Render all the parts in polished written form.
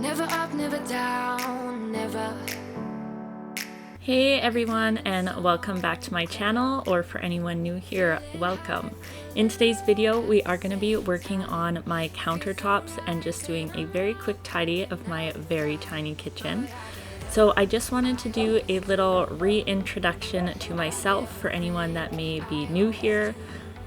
Never up, never down, never. Hey everyone, and welcome back to my channel, or for anyone new here, welcome. In today's video, we are going to be working on my countertops and just doing a very quick tidy of my very tiny kitchen. So I just wanted to do a little reintroduction to myself for anyone that may be new here.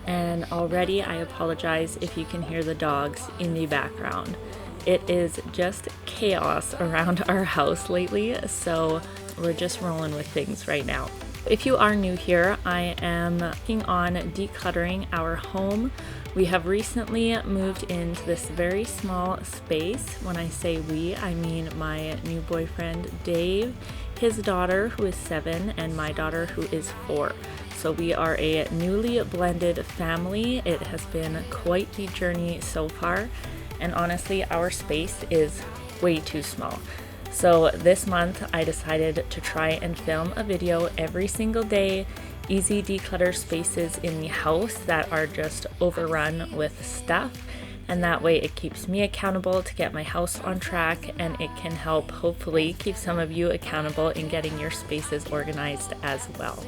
And already I apologize if you can hear the dogs in the background. It is just chaos around our house lately, so we're just rolling with things right now. If you are new here, I am working on decluttering our home. We have recently moved into this very small space. When I say we, I mean my new boyfriend, Dave, his daughter, who is 7, and my daughter, who is 4. So we are a newly blended family. It has been quite the journey so far. And honestly, our space is way too small. So this month I decided to try and film a video every single day, easy declutter spaces in the house that are just overrun with stuff. And that way it keeps me accountable to get my house on track, and it can help hopefully keep some of you accountable in getting your spaces organized as well.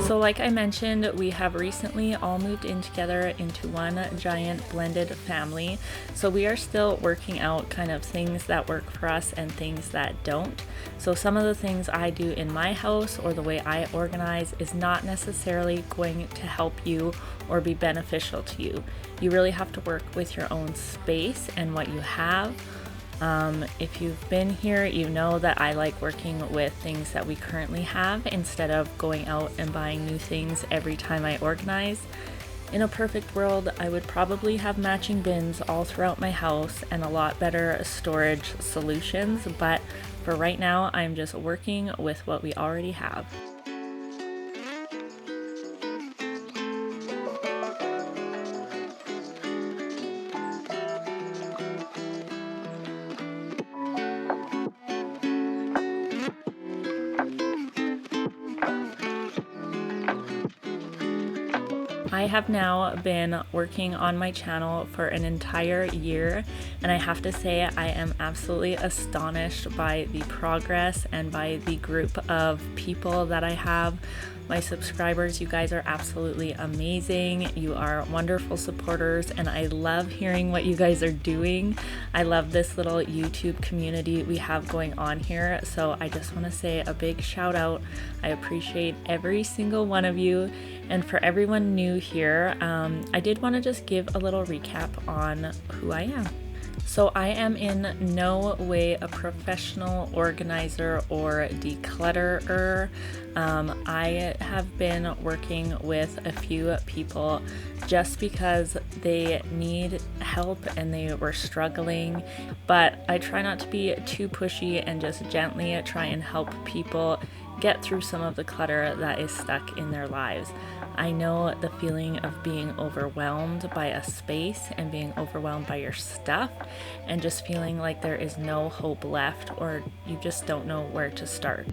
So like I mentioned, we have recently all moved in together into one giant blended family. So we are still working out kind of things that work for us and things that don't. So some of the things I do in my house or the way I organize is not necessarily going to help you or be beneficial to you. You really have to work with your own space and what you have. If you've been here, you know that I like working with things that we currently have instead of going out and buying new things every time I organize. In a perfect world, I would probably have matching bins all throughout my house and a lot better storage solutions, but for right now, I'm just working with what we already have. I have now been working on my channel for an entire year, and I have to say I am absolutely astonished by the progress and by the group of people that I have. My subscribers, you guys are absolutely amazing. You are wonderful supporters, and I love hearing what you guys are doing. I love this little YouTube community we have going on here, so I just want to say a big shout out. I appreciate every single one of you. And for everyone new here, I did want to just give a little recap on who I am. So I am in no way a professional organizer or declutterer. I have been working with a few people just because they need help and they were struggling, but I try not to be too pushy and just gently try and help people get through some of the clutter that is stuck in their lives. I know the feeling of being overwhelmed by a space and being overwhelmed by your stuff and just feeling like there is no hope left or you just don't know where to start.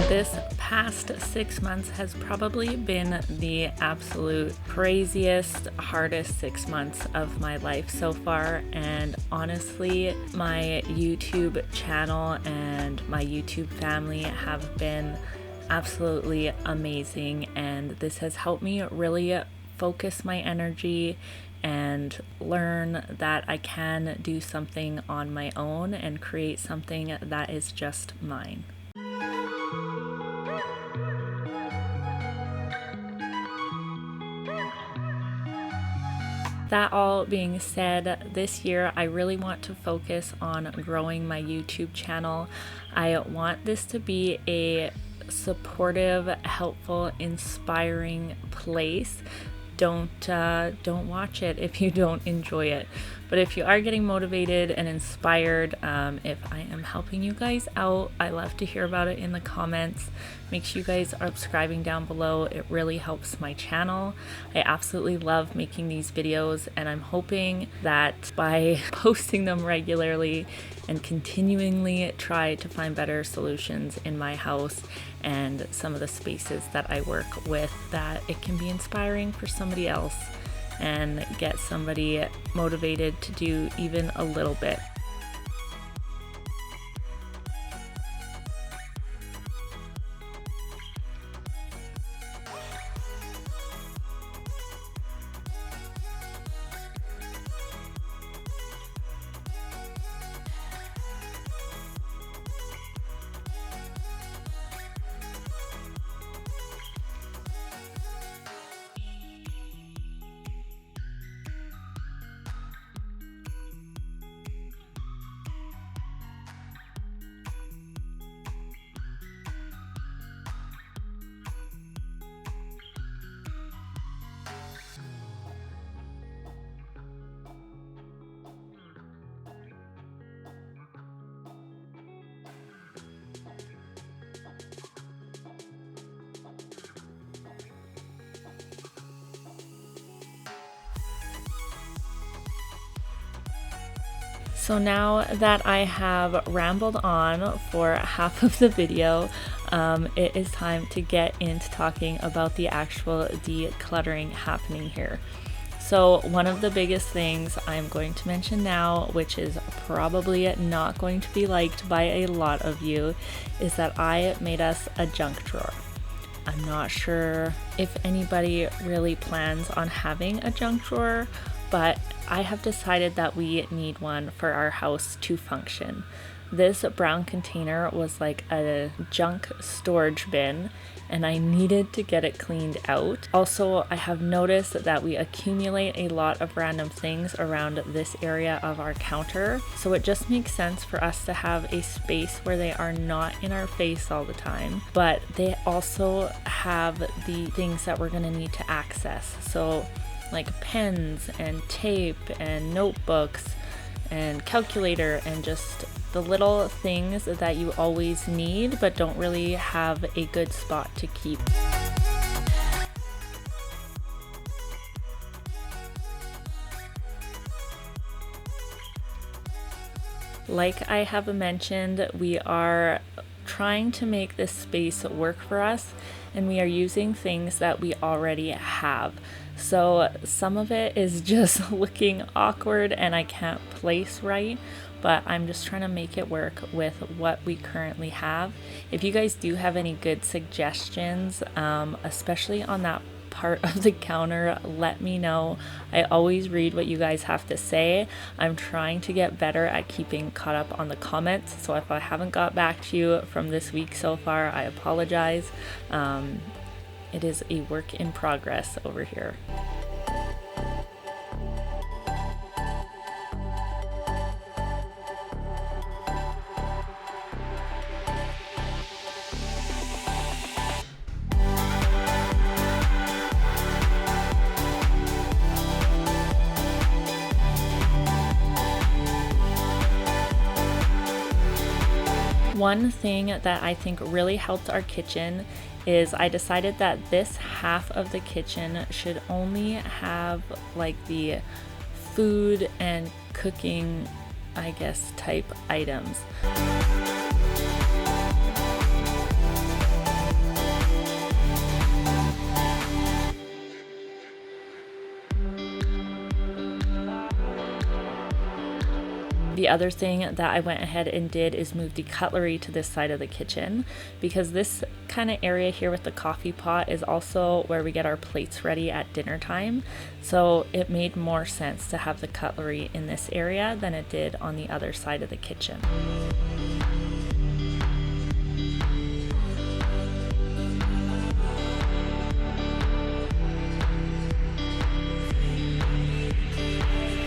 This past 6 months has probably been the absolute craziest, hardest 6 months of my life so far. And honestly, my YouTube channel and my YouTube family have been absolutely amazing. And this has helped me really focus my energy and learn that I can do something on my own and create something that is just mine. that all being said, this year I really want to focus on growing my YouTube channel. I want this to be a supportive, helpful, inspiring place. Don't watch it if you don't enjoy it. But if you are getting motivated and inspired, if I am helping you guys out, I love to hear about it in the comments. Make sure you guys are subscribing down below. It really helps my channel. I absolutely love making these videos, and I'm hoping that by posting them regularly and continually try to find better solutions in my house and some of the spaces that I work with, that it can be inspiring for somebody else and get somebody motivated to do even a little bit. So now that I have rambled on for half of the video, it is time to get into talking about the actual decluttering happening here. So one of the biggest things I'm going to mention now, which is probably not going to be liked by a lot of you, is that I made us a junk drawer. I'm not sure if anybody really plans on having a junk drawer, but I have decided that we need one for our house to function. This brown container was like a junk storage bin, and I needed to get it cleaned out. Also, I have noticed that we accumulate a lot of random things around this area of our counter, so it just makes sense for us to have a space where they are not in our face all the time, but they also have the things that we're going to need to access. So like pens and tape and notebooks and calculator and just the little things that you always need but don't really have a good spot to keep. Like I have mentioned, we are trying to make this space work for us, and we are using things that we already have. So some of it is just looking awkward and I can't place right, but I'm just trying to make it work with what we currently have. If you guys do have any good suggestions, especially on that part of the counter, let me know. I always read what you guys have to say. I'm trying to get better at keeping caught up on the comments, so if I haven't got back to you from this week so far, I apologize. It is a work in progress over here. One thing that I think really helped our kitchen is I decided that this half of the kitchen should only have like the food and cooking, I guess, type items. The other thing that I went ahead and did is move the cutlery to this side of the kitchen, because this kind of area here with the coffee pot is also where we get our plates ready at dinner time. So it made more sense to have the cutlery in this area than it did on the other side of the kitchen.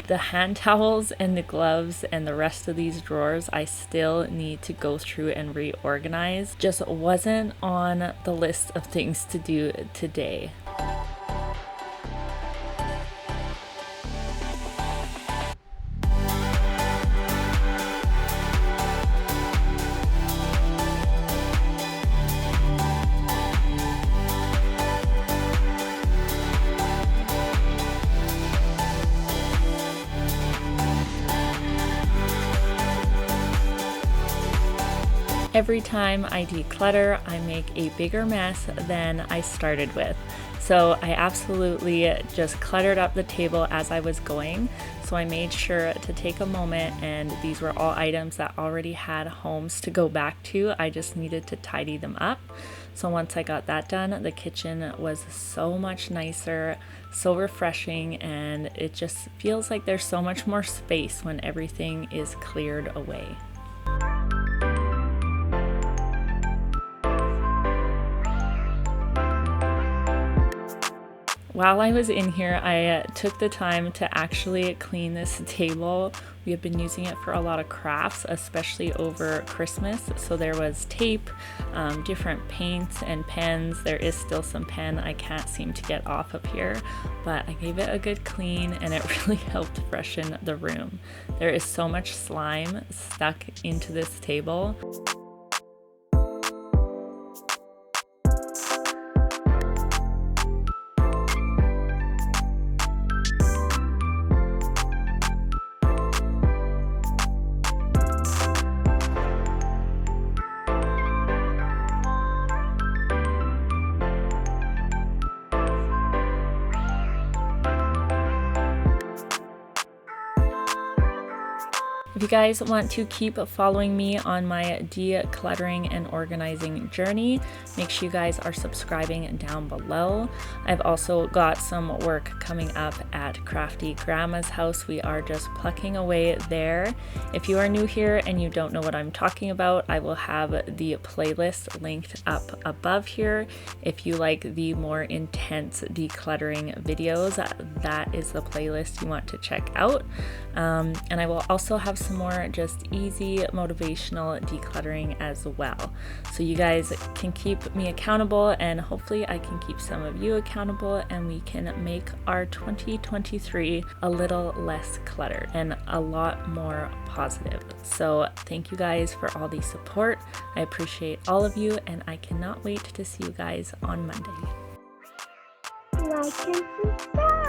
The hand towels and the gloves and the rest of these drawers I still need to go through and reorganize. Just wasn't on the list of things to do today. Every time I declutter, I make a bigger mess than I started with. So I absolutely just cluttered up the table as I was going. So I made sure to take a moment, and these were all items that already had homes to go back to. I just needed to tidy them up. So once I got that done, the kitchen was so much nicer, so refreshing, and it just feels like there's so much more space when everything is cleared away. While I was in here, I took the time to actually clean this table. We have been using it for a lot of crafts, especially over Christmas. So there was tape, different paints and pens. There is still some pen I can't seem to get off of here, but I gave it a good clean and it really helped freshen the room. There is so much slime stuck into this table. If you guys want to keep following me on my decluttering and organizing journey, make sure you guys are subscribing down below. I've also got some work coming up at Crafty Grandma's house. We are just plucking away there. If you are new here and you don't know what I'm talking about, I will have the playlist linked up above here. If you like the more intense decluttering videos, that is the playlist you want to check out. And I will also have some more just easy motivational decluttering as well. So you guys can keep me accountable, and hopefully I can keep some of you accountable, and we can make our 2023 a little less cluttered and a lot more positive. So thank you guys for all the support. I appreciate all of you, and I cannot wait to see you guys on Monday. Like and subscribe.